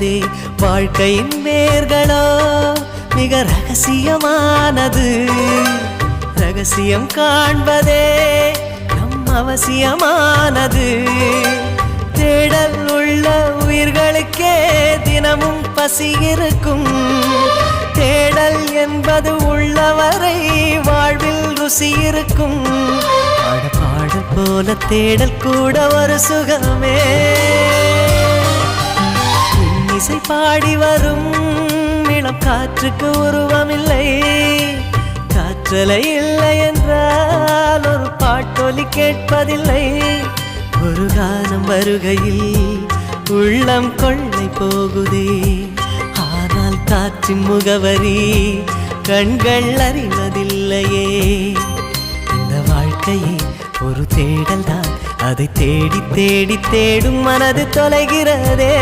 போகுதே. வாழ்க்கையின் வேர்களோ மிக ரகசியமானது. ரகசியம் காண்பதே நம் அவசியமானது. தேடல் உள்ள உயிர்களுக்கே தினமும் பசி இருக்கும். தேடல் என்பது உள்ளவரை வாழ்வில் ருசி இருக்கும். பாடல் போல தேடல் கூட ஒரு சுகமே. இசை பாடி வரும் இளம் காற்றுக்கு உருவமில்லை. காற்றலை இல்லை என்றால் ஒரு பாட்டொலி கேட்பதில்லை. ஒரு காலம் வருகையில் உள்ளம் கொள்ளை போகுதே. ஆனால் காற்றின் முகவரி கண்கள் அறிவதில்லையே. இந்த வாழ்க்கையே ஒரு தேடல் தான். அதை தேடி தேடி தேடும் மனது தொலைகிறதே.